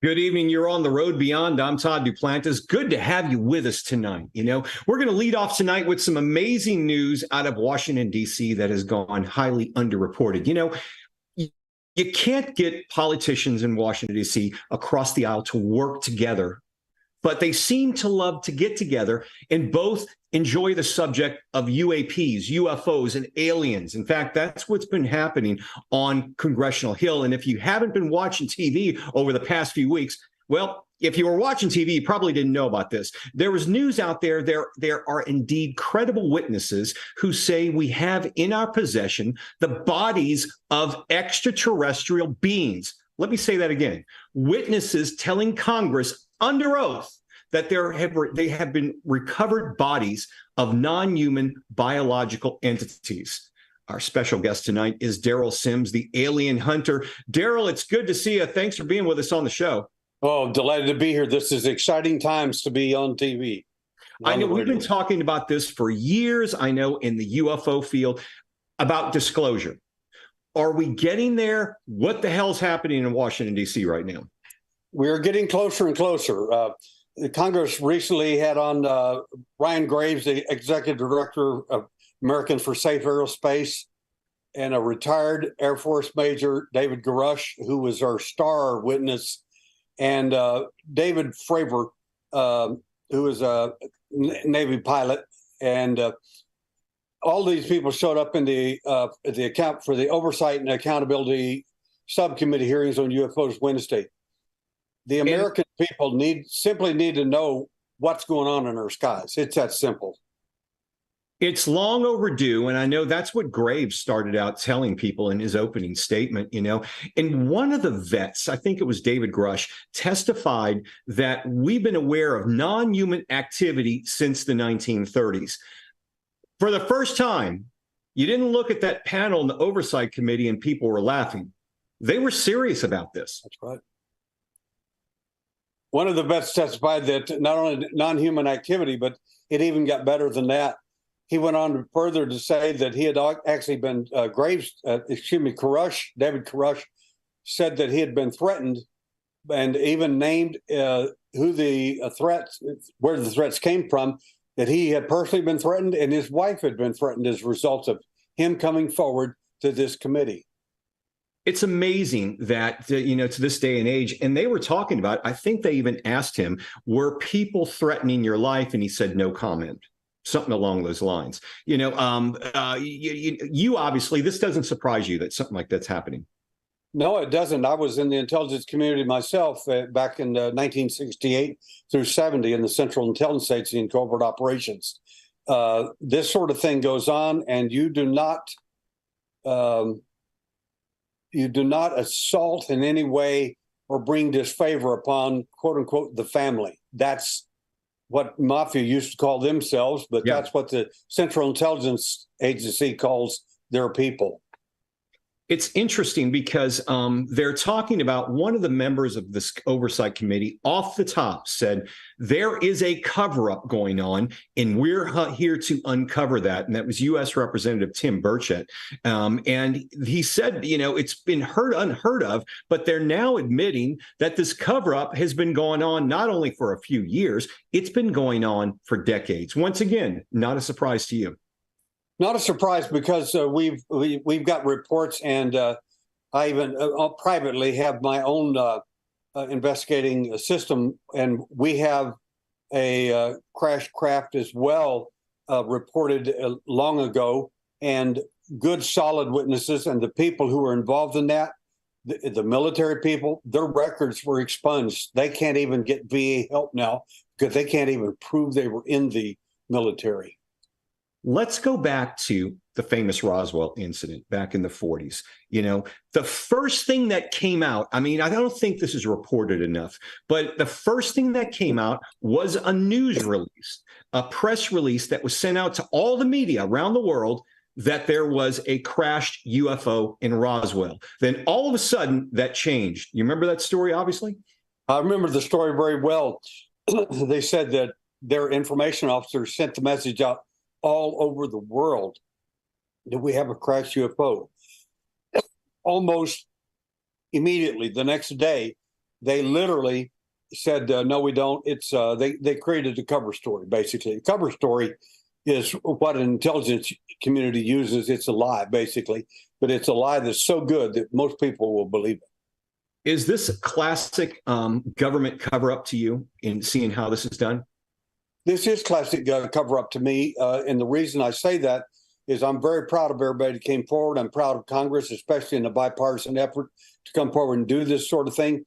Good evening. You're on the road beyond. I'm Todd Duplantis. Good to have you with us tonight. We're going to lead off tonight with some amazing news out of Washington, D.C. that has gone highly underreported. You can't get politicians in Washington, D.C. across the aisle to work together, but they seem to love to get together and both enjoy the subject of UAPs, UFOs, and aliens. In fact, that's what's been happening on Congressional Hill. And if you haven't been watching TV over the past few weeks, well, if you were watching TV, you probably didn't know about this. There was news out there. There are indeed credible witnesses who say we have in our possession the bodies of extraterrestrial beings. Let me say that again. Witnesses telling Congress under oath that they have been recovered bodies of non-human biological entities. Our special guest tonight is Daryl Sims, the alien hunter. Daryl, it's good to see you. Thanks for being with us on the show. Oh, delighted to be here. This is exciting times to be on TV. I know we've been talking about this for years, I know, in the UFO field, about disclosure. Are we getting there? What the hell's happening in Washington, D.C. right now? We're getting closer and closer. Congress recently had on Ryan Graves, the executive director of American for Safe Aerospace, and a retired Air Force Major, David Grush, who was our star witness, and David Fravor, who was a Navy pilot. And all these people showed up in the account for the Oversight and Accountability Subcommittee hearings on UFOs Wednesday. The American people simply need to know what's going on in our skies. It's that simple. It's long overdue, and I know that's what Graves started out telling people in his opening statement, And one of the vets, I think it was David Grush, testified that we've been aware of non-human activity since the 1930s. For the first time, you didn't look at that panel in the Oversight Committee and people were laughing. They were serious about this. That's right. One of the vets testified that not only non-human activity, but it even got better than that. He went on further to say that he had actually been David Koresh said that he had been threatened, and even named who the threats, where the threats came from, that he had personally been threatened and his wife had been threatened as a result of him coming forward to this committee. It's amazing that, to this day and age, and they were talking about, I think they even asked him, were people threatening your life? And he said, no comment, something along those lines. You obviously, this doesn't surprise you that something like that's happening. No, it doesn't. I was in the intelligence community myself back in 1968 through 70 in the Central Intelligence Agency in covert operations. This sort of thing goes on, and you do not assault in any way or bring disfavor upon, quote unquote, the family. That's what Mafia used to call themselves, but That's what the Central Intelligence Agency calls their people. It's interesting because they're talking about one of the members of this oversight committee off the top said there is a cover-up going on and we're here to uncover that. And that was U.S. Representative Tim Burchett. And he said, it's been unheard of, but they're now admitting that this cover-up has been going on not only for a few years, it's been going on for decades. Once again, not a surprise to you. Not a surprise because we've got reports, and I even privately have my own investigating system, and we have a crash craft as well reported long ago, and good solid witnesses, and the people who were involved in that, the military people, their records were expunged. They can't even get VA help now because they can't even prove they were in the military. Let's go back to the famous Roswell incident back in the 40s. The first thing that came out, I don't think this is reported enough, but the first thing that came out was a news release, a press release that was sent out to all the media around the world that there was a crashed UFO in Roswell. Then all of a sudden that changed. You remember that story, obviously? I remember the story very well. They said that their information officers sent the message out all over the world that we have a crashed UFO. Almost immediately, the next day, They literally said, no, we don't. It's they created a cover story, basically. A cover story is what an intelligence community uses. It's a lie, basically, but it's a lie that's so good that most people will believe it. Is this a classic government cover up to you in seeing how this is done? This is classic cover up to me. And the reason I say that is I'm very proud of everybody that came forward. I'm proud of Congress, especially in the bipartisan effort to come forward and do this sort of thing.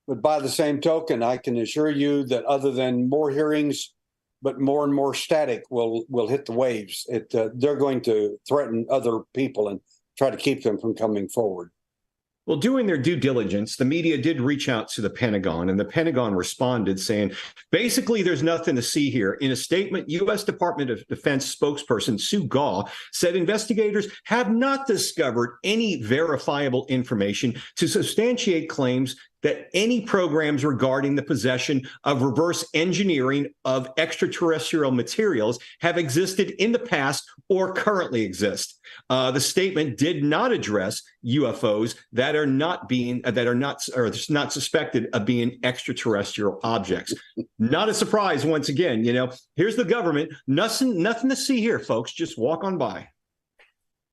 But by the same token, I can assure you that other than more hearings, but more and more static will hit the waves. They're going to threaten other people and try to keep them from coming forward. Well, doing their due diligence, the media did reach out to the Pentagon, and the Pentagon responded saying, basically, there's nothing to see here. In a statement, U.S. Department of Defense spokesperson Sue Gaugh said investigators have not discovered any verifiable information to substantiate claims that any programs regarding the possession of reverse engineering of extraterrestrial materials have existed in the past or currently exist. The statement did not address UFOs that are not suspected of being extraterrestrial objects. Not a surprise, once again. Here's the government. Nothing to see here, folks. Just walk on by.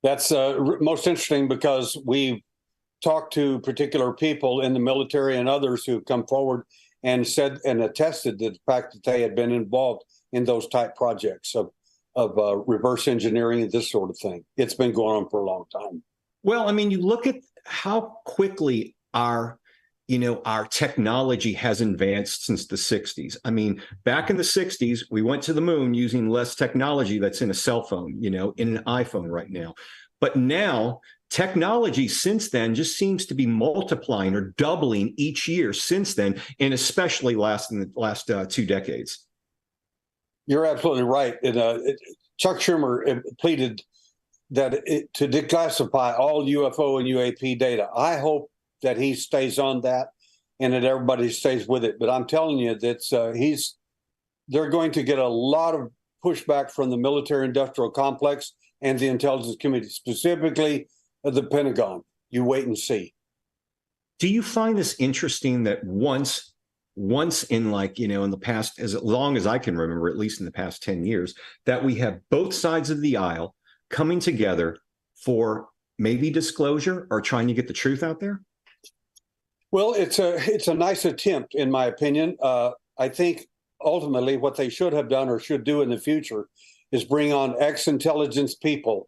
That's most interesting because we talked to particular people in the military and others who have come forward and said and attested to the fact that they had been involved in those type projects of reverse engineering and this sort of thing. It's been going on for a long time. Well, I mean, you look at how quickly our technology has advanced since the 60s. I mean, back in the 60s, we went to the moon using less technology that's in a cell phone, in an iPhone right now. But now technology since then just seems to be multiplying or doubling each year since then, and especially in the last 2 decades. You're absolutely right. Chuck Schumer pleaded that to declassify all UFO and UAP data. I hope that he stays on that and that everybody stays with it. But I'm telling you that they're going to get a lot of pushback from the military-industrial complex and the intelligence community, specifically the Pentagon. You wait and see. Do you find this interesting that once in in the past, as long as I can remember, at least in the past 10 years, that we have both sides of the aisle coming together for maybe disclosure or trying to get the truth out there? Well, it's a nice attempt, in my opinion. I think ultimately what they should have done or should do in the future is bring on ex-intelligence people.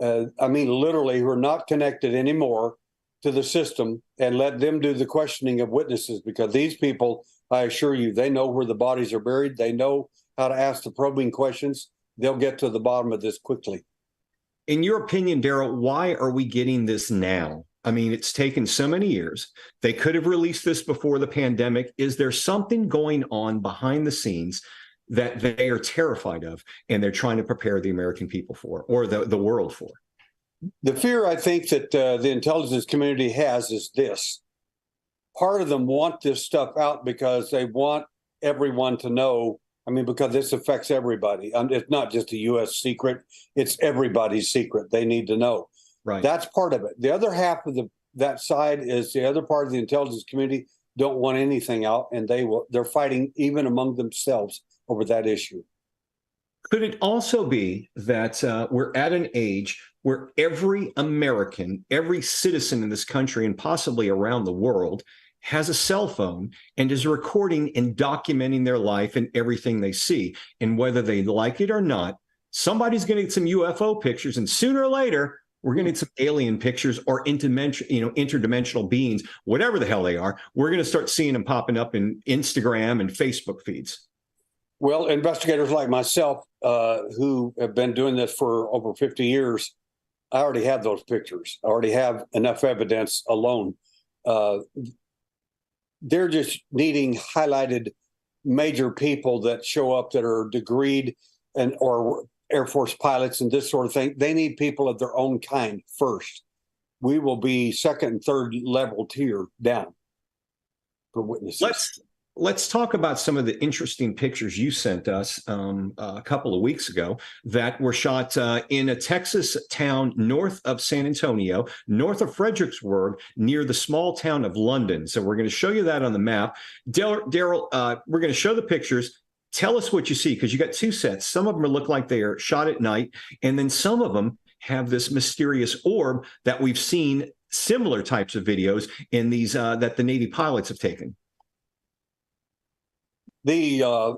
Literally, who are not connected anymore to the system, and let them do the questioning of witnesses, because these people, I assure you, they know where the bodies are buried. They know how to ask the probing questions. They'll get to the bottom of this quickly. In your opinion, Daryl, why are we getting this now? I mean, it's taken so many years. They could have released this before the pandemic. Is there something going on behind the scenes that they are terrified of and they're trying to prepare the American people for, or the world for? The fear I think that the intelligence community has is this. Part of them want this stuff out because they want everyone to know. I mean, because this affects everybody. It's not just a U.S. secret. It's everybody's secret. They need to know. Right. That's part of it. The other half of that side is the other part of the intelligence community don't want anything out, and they're fighting even among themselves over that issue. Could it also be that we're at an age where every American, every citizen in this country and possibly around the world has a cell phone and is recording and documenting their life and everything they see? And whether they like it or not, somebody's going to get some UFO pictures, and sooner or later, we're going to get some alien pictures or interdimensional beings, whatever the hell they are. We're going to start seeing them popping up in Instagram and Facebook feeds. Well, investigators like myself, who have been doing this for over 50 years, I already have those pictures. I already have enough evidence alone. They're just needing highlighted major people that show up that are degreed or Air Force pilots and this sort of thing. They need people of their own kind first. We will be second and third level tier down for witnesses. let's talk about some of the interesting pictures you sent us a couple of weeks ago that were shot in a Texas town north of San Antonio, north of Fredericksburg, near the small town of London. So we're going to show you that on the map. Daryl, we're going to show the pictures. Tell us what you see, because you got two sets. Some of them look like they are shot at night, and then some of them have this mysterious orb that we've seen similar types of videos in these that the Navy pilots have taken. The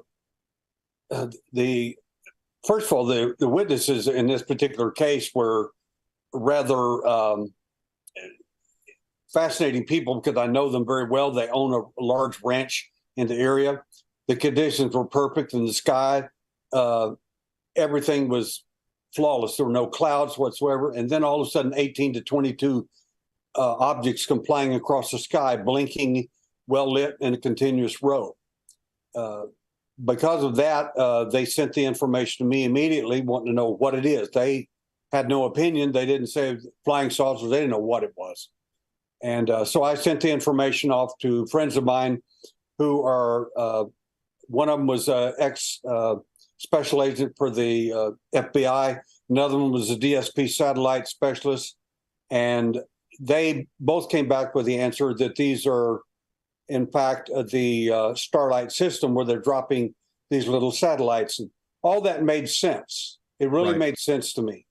first of all, the witnesses in this particular case were rather fascinating people, because I know them very well. They own a large ranch in the area. The conditions were perfect in the sky. Everything was flawless. There were no clouds whatsoever. And then all of a sudden, 18 to 22 objects come flying across the sky, blinking, well lit in a continuous row. Because of that, they sent the information to me immediately, wanting to know what it is. They had no opinion. They didn't say flying saucers. They didn't know what it was. And so I sent the information off to friends of mine who are, one of them was ex special agent for the FBI. Another one was a DSP satellite specialist. And they both came back with the answer that these are, in fact, the Starlight system, where they're dropping these little satellites. And all that made sense. It really made sense to me.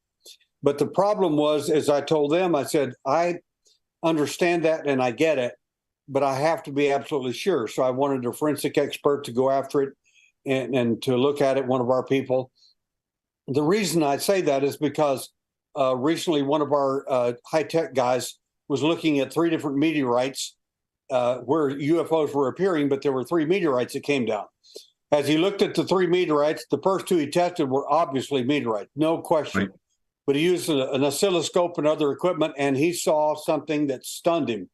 But the problem was, as I told them, I said, I understand that and I get it, but I have to be absolutely sure. So I wanted a forensic expert to go after it and to look at it, one of our people. The reason I say that is because recently one of our high-tech guys was looking at 3 different meteorites where UFOs were appearing, but there were 3 meteorites that came down. As he looked at the 3 meteorites, the first 2 he tested were obviously meteorites, no question. Right. But he used an oscilloscope and other equipment, and he saw something that stunned him.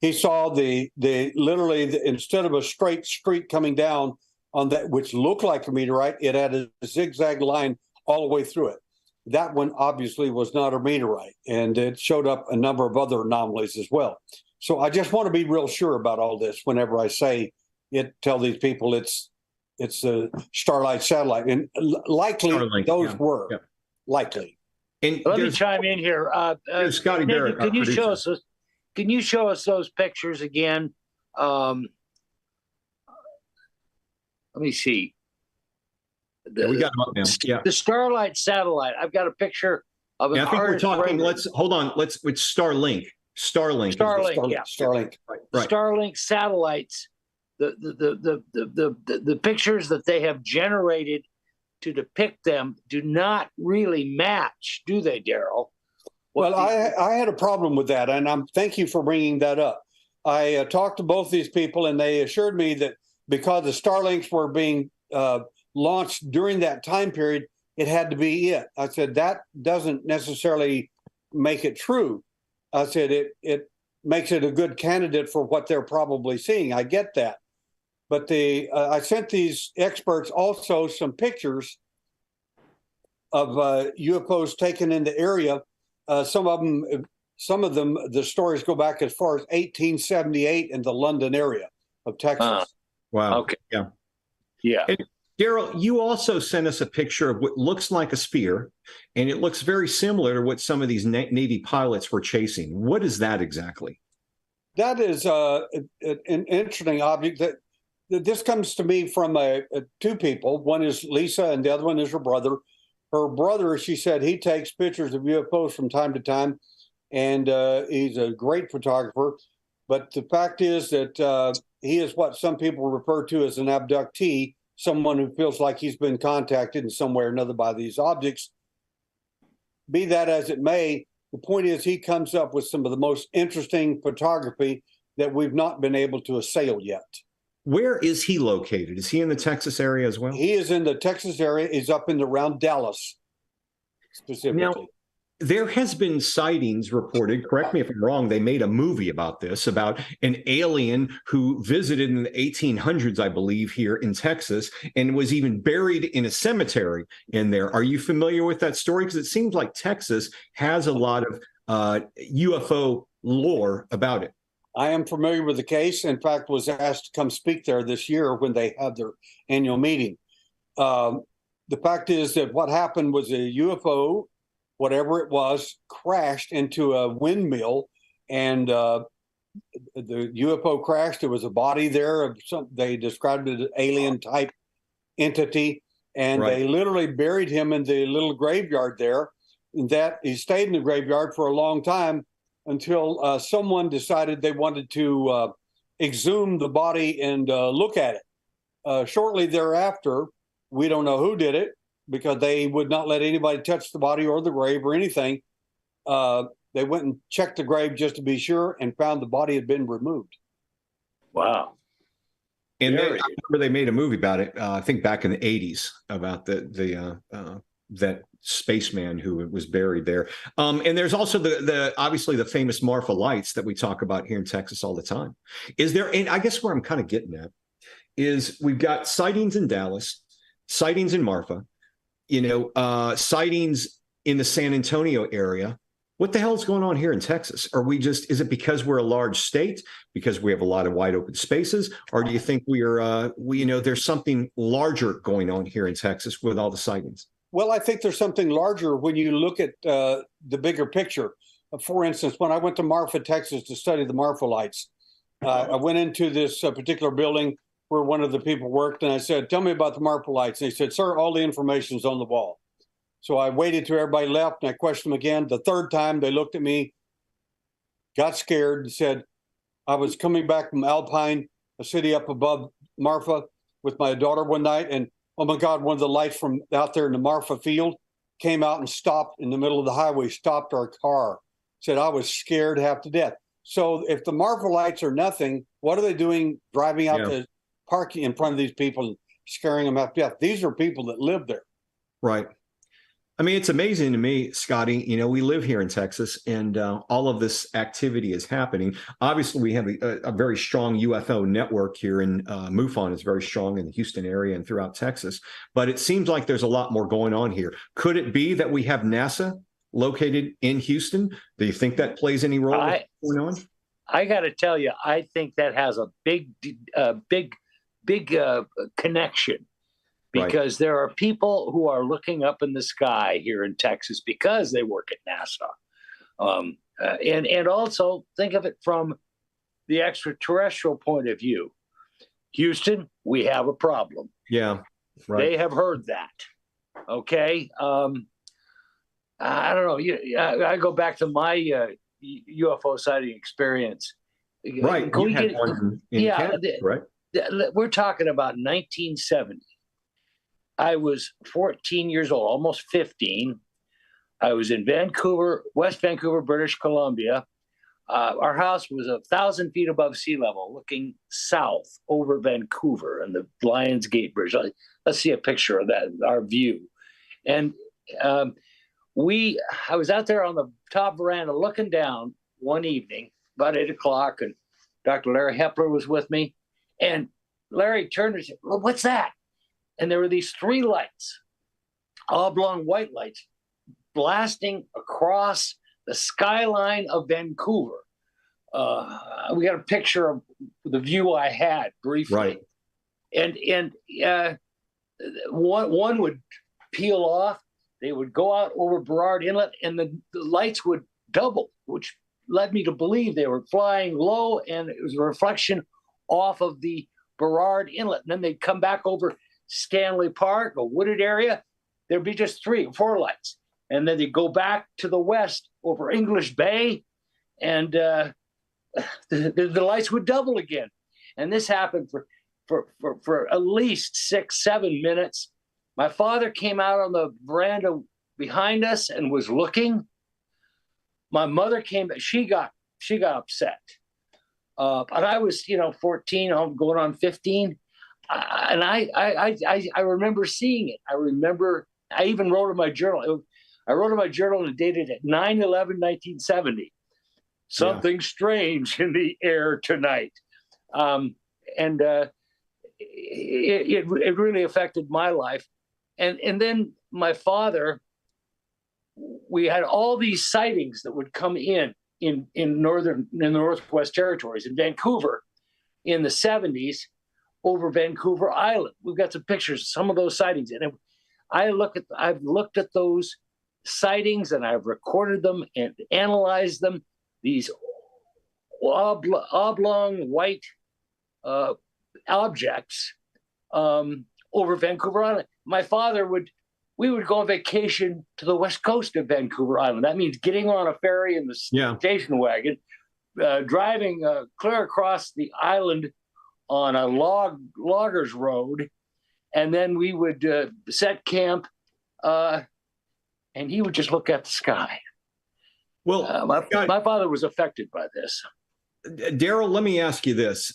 He saw literally instead of a straight streak coming down on that, which looked like a meteorite, it had a zigzag line all the way through it. That one obviously was not a meteorite, and it showed up a number of other anomalies as well. So I just want to be real sure about all this whenever I say it. Tell these people it's a Starlight satellite, and likely Starlink, those were likely. And let me chime in here. Scotty Barrett, can you show us? Can you show us those pictures again? Let me see. We got them up now. Yeah. The Starlight satellite. I've got a picture of an I think we're talking. Let's hold on. It's Starlink. Starlink. Starlink. Right. Starlink satellites. The pictures that they have generated to depict them do not really match, do they, Daryl? Well, I had a problem with that, and thank you for bringing that up. I talked to both these people, and they assured me that because the Starlinks were being launched during that time period, it had to be it. I said, that doesn't necessarily make it true. I said, it makes it a good candidate for what they're probably seeing. I get that. But I sent these experts also some pictures of UFOs taken in the area. Some of them, the stories go back as far as 1878 in the London area of Texas. Wow. Okay. Yeah. Yeah. And Daryl, you also sent us a picture of what looks like a spear, and it looks very similar to what some of these Navy pilots were chasing. What is that exactly? That is an interesting object that this comes to me from 2 people. One is Lisa, and the other one is her brother. Her brother, she said, he takes pictures of UFOs from time to time, and he's a great photographer. But the fact is that he is what some people refer to as an abductee, someone who feels like he's been contacted in some way or another by these objects. Be that as it may, the point is he comes up with some of the most interesting photography that we've not been able to assail yet. Where is he located? Is he in the Texas area as well? He is in the Texas area. He's up in around Dallas, specifically. Now, there has been sightings reported, correct me if I'm wrong, they made a movie about this, about an alien who visited in the 1800s, I believe, here in Texas, and was even buried in a cemetery in there. Are you familiar with that story? Because it seems like Texas has a lot of UFO lore about it. I am familiar with the case. In fact, was asked to come speak there this year when they had their annual meeting. The fact is that what happened was a UFO, whatever it was, crashed into a windmill, and the UFO crashed. There was a body there of some. They described it as alien type entity, and Right. they literally buried him in the little graveyard there. And that he stayed in the graveyard for a long time until someone decided they wanted to exhume the body and look at it. Shortly thereafter, we don't know who did it because they would not let anybody touch the body or the grave or anything. They went and checked the grave just to be sure and found the body had been removed. Wow. And Very. I remember they made a movie about it. I think back in the '80s about that spaceman who was buried there. And there's also the obviously the famous Marfa lights that we talk about here in Texas all the time. Is there? And I guess where I'm kind of getting at is we've got sightings in Dallas, sightings in Marfa, sightings in the San Antonio area. What the hell's going on here in Texas? Is it because we're a large state, because we have a lot of wide open spaces, or do you think there's something larger going on here in Texas with all the sightings? Well, I think there's something larger when you look at the bigger picture. For instance, when I went to Marfa, Texas to study the Marfa lights, I went into this particular building where one of the people worked, and I said, "Tell me about the Marfa lights." And he said, "Sir, all the information's on the wall." So I waited till everybody left, and I questioned them again. The third time, they looked at me, got scared, and said, "I was coming back from Alpine, a city up above Marfa, with my daughter one night, and oh my God, one of the lights from out there in the Marfa field came out and stopped in the middle of the highway, stopped our car." Said, "I was scared half to death." So if the Marfa lights are nothing, what are they doing driving out to parking in front of these people and scaring them half to death? These are people that live there. Right. I mean, it's amazing to me, Scotty. We live here in Texas, and all of this activity is happening. Obviously, we have a very strong UFO network here in MUFON is very strong in the Houston area and throughout Texas. But it seems like there's a lot more going on here. Could it be that we have NASA located in Houston? Do you think that plays any role in what's going on? I got to tell you, I think that has a big connection. Because there are people who are looking up in the sky here in Texas because they work at NASA. And also think of it from the extraterrestrial point of view. Houston, we have a problem. Yeah, right. They have heard that. Okay. I don't know. I go back to my UFO sighting experience. Right. Can we had one in Canada, right? We're talking about 1970. I was 14 years old, almost 15. I was in Vancouver, West Vancouver, British Columbia. Our house was 1,000 feet above sea level, looking south over Vancouver and the Lions Gate Bridge. Let's see a picture of that, our view. And I was out there on the top veranda looking down one evening, about 8 o'clock, and Dr. Larry Hepler was with me. And Larry turned and said, "Well, what's that?" And there were these 3 lights, oblong white lights, blasting across the skyline of Vancouver. We got a picture of the view I had briefly. Right. And one would peel off. They would go out over Burrard Inlet, and the lights would double, which led me to believe they were flying low, and it was a reflection off of the Burrard Inlet. And then they'd come back over Stanley Park, a wooded area. There'd be just 3 or 4 lights. And then they'd go back to the west over English Bay, and the lights would double again. And this happened for at least 6-7 minutes. My father came out on the veranda behind us and was looking. My mother came, she got upset. But I was, 14, I'm going on 15. And I remember seeing it. I even wrote in my journal. I wrote in my journal and dated it 9/11/1970. Something strange in the air tonight. It really affected my life. And then my father, we had all these sightings that would come in in the Northwest Territories, in Vancouver, in the 70s, over Vancouver Island. We've got some pictures of some of those sightings, and I've looked at those sightings, and I've recorded them and analyzed them. These oblong white objects over Vancouver Island. My father we would go on vacation to the west coast of Vancouver Island. That means getting on a ferry in the station wagon, driving clear across the island on a loggers road, and then we would set camp, and he would just look at the sky. Well, my father was affected by this. Daryl, let me ask you this,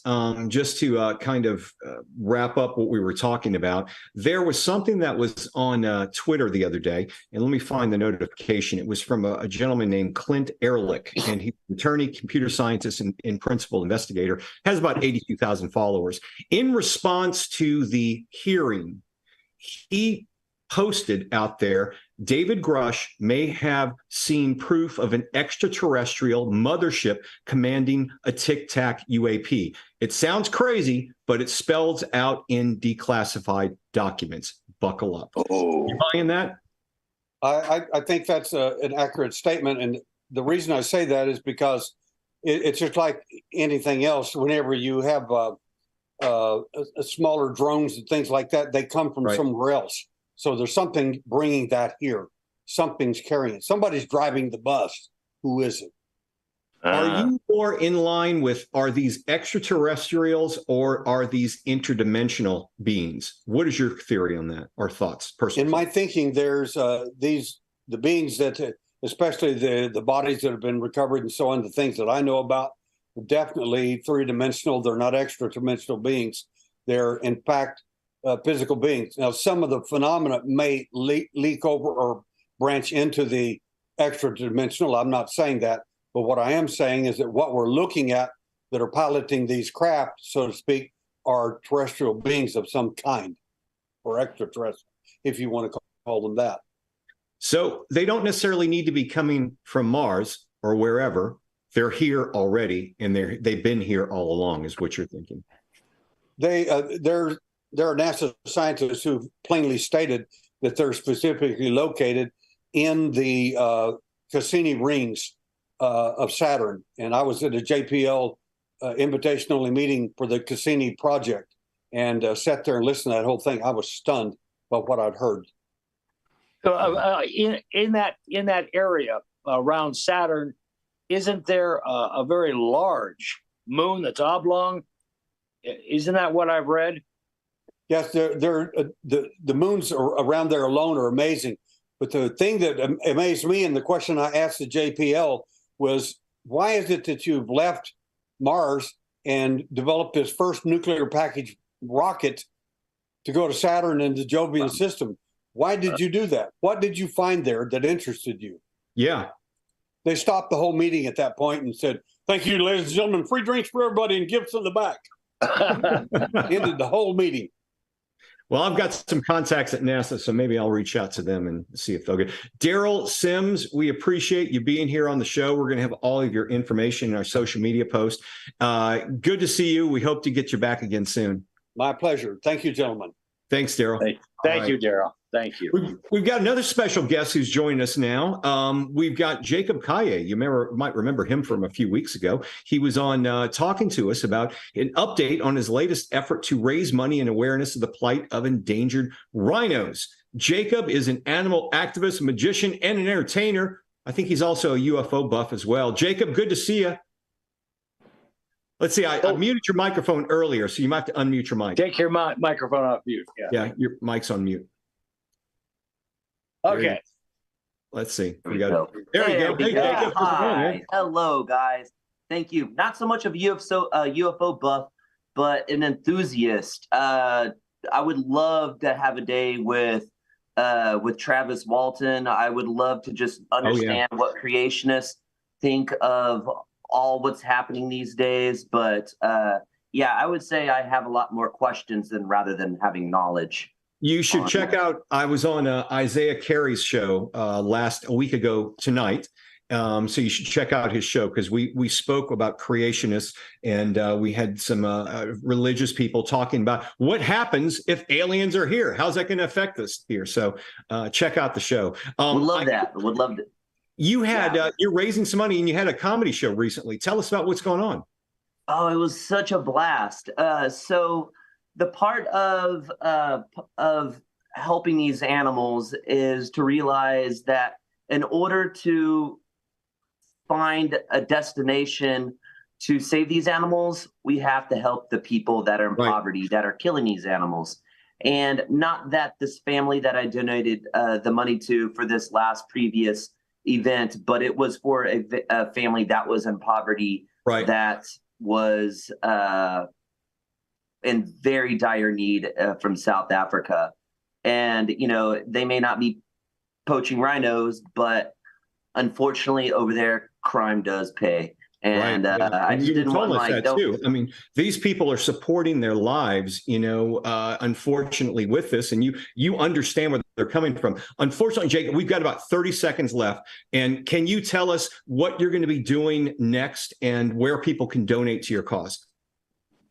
just to kind of wrap up what we were talking about. There was something that was on Twitter the other day, and let me find the notification. It was from a gentleman named Clint Ehrlich, and he's an attorney, computer scientist, and principal investigator, has about 82,000 followers. In response to the hearing, he posted out there, David Grush may have seen proof of an extraterrestrial mothership commanding a Tic Tac UAP. It sounds crazy, but it spells out in declassified documents. Buckle up. Oh. You buying that? I think that's an accurate statement. And the reason I say that is because it's just like anything else. Whenever you have smaller drones and things like that, they come from somewhere else. So there's something bringing that here. Something's carrying it. Somebody's driving the bus. Who is it? Are you more in line with, are these extraterrestrials or are these interdimensional beings? What is your theory on that, or thoughts, personally? In my thinking, there's the beings that, especially the bodies that have been recovered and so on, the things that I know about, are definitely three-dimensional. They're not extra-dimensional beings. They're, in fact, physical beings. Now, some of the phenomena may leak over or branch into the extra-dimensional. I'm not saying that. But what I am saying is that what we're looking at that are piloting these craft, so to speak, are terrestrial beings of some kind, or extraterrestrial, if you want to call them that. So they don't necessarily need to be coming from Mars or wherever. They're here already, and they've been here all along, is what you're thinking. There are NASA scientists who've plainly stated that they're specifically located in the Cassini rings of Saturn. And I was at a JPL invitation-only meeting for the Cassini project and sat there and listened to that whole thing. I was stunned by what I'd heard. So in that area around Saturn, isn't there a very large moon that's oblong? Isn't that what I've read? Yes, the moons around there alone are amazing. But the thing that amazed me, and the question I asked the JPL, was why is it that you've left Mars and developed this first nuclear package rocket to go to Saturn and the Jovian system? Why did you do that? What did you find there that interested you? Yeah. They stopped the whole meeting at that point and said, "Thank you, ladies and gentlemen. Free drinks for everybody and gifts in the back." Ended the whole meeting. Well, I've got some contacts at NASA, so maybe I'll reach out to them and see if they'll get. Daryl Sims, we appreciate you being here on the show. We're going to have all of your information in our social media post. Good to see you. We hope to get you back again soon. My pleasure. Thank you, gentlemen. Thanks, Daryl. Thank you, Daryl. Thank you. We've got another special guest who's joining us now. We've got Jacob Kaye. You might remember him from a few weeks ago. He was on talking to us about an update on his latest effort to raise money and awareness of the plight of endangered rhinos. Jacob is an animal activist, magician, and an entertainer. I think he's also a UFO buff as well. Jacob, good to see you. Let's see. I muted your microphone earlier, so you might have to unmute your mic. Take your microphone off mute. Yeah, your mic's on mute. Okay. Let's see. We got it. There you go. Hey, Jacob. Hi. Hello, guys. Thank you. Not so much of a UFO buff, but an enthusiast. I would love to have a day with Travis Walton. I would love to just understand what creationists think of all what's happening these days. But yeah, I would say I have a lot more questions rather than having knowledge. You should check out, I was on Isaiah Carey's show a week ago tonight, So you should check out his show, because we spoke about creationists, and we had some religious people talking about what happens if aliens are here. How's that going to affect us here? So check out the show. Would love that. Would love to. You had you're raising some money, and you had a comedy show recently. Tell us about what's going on. Oh, it was such a blast. So the part of helping these animals is to realize that in order to find a destination to save these animals, we have to help the people that are in poverty, that are killing these animals. And not that this family that I donated the money to for this previous event, but it was for a family that was in poverty, that was in very dire need from South Africa. And, you know, they may not be poaching rhinos, but unfortunately over there, crime does pay. And I just didn't want that too. I mean, these people are supporting their lives, you know, unfortunately with this, and you understand where they're coming from. Unfortunately, Jake, we've got about 30 seconds left. And can you tell us what you're going to be doing next and where people can donate to your cause?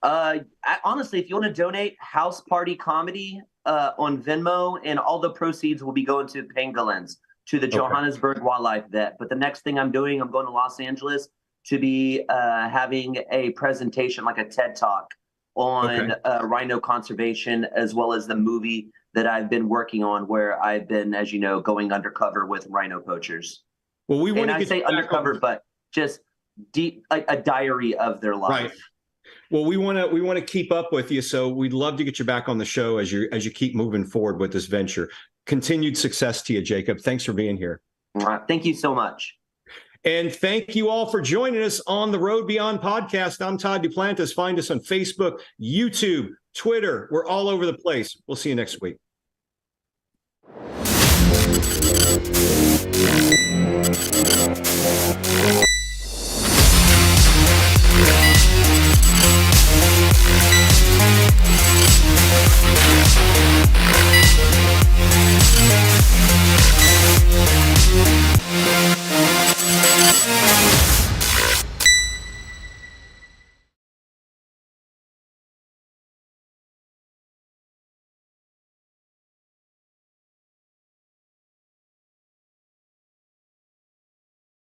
Honestly, if you want to donate, House Party Comedy on Venmo, and all the proceeds will be going to pangolins, to the Johannesburg Wildlife Vet. But the next thing I'm doing, I'm going to Los Angeles to be having a presentation, like a TED Talk on rhino conservation, as well as the movie that I've been working on, where I've been, as you know, going undercover with rhino poachers. Well, we want to say undercover, but just deep, like a diary of their life. Right. Well, we want to keep up with you, so we'd love to get you back on the show as you keep moving forward with this venture. Continued success to you, Jacob. Thanks for being here. Thank you so much. And thank you all for joining us on the Road Beyond podcast. I'm Todd Duplantis. Find us on Facebook, YouTube, Twitter. We're all over the place. We'll see you next week.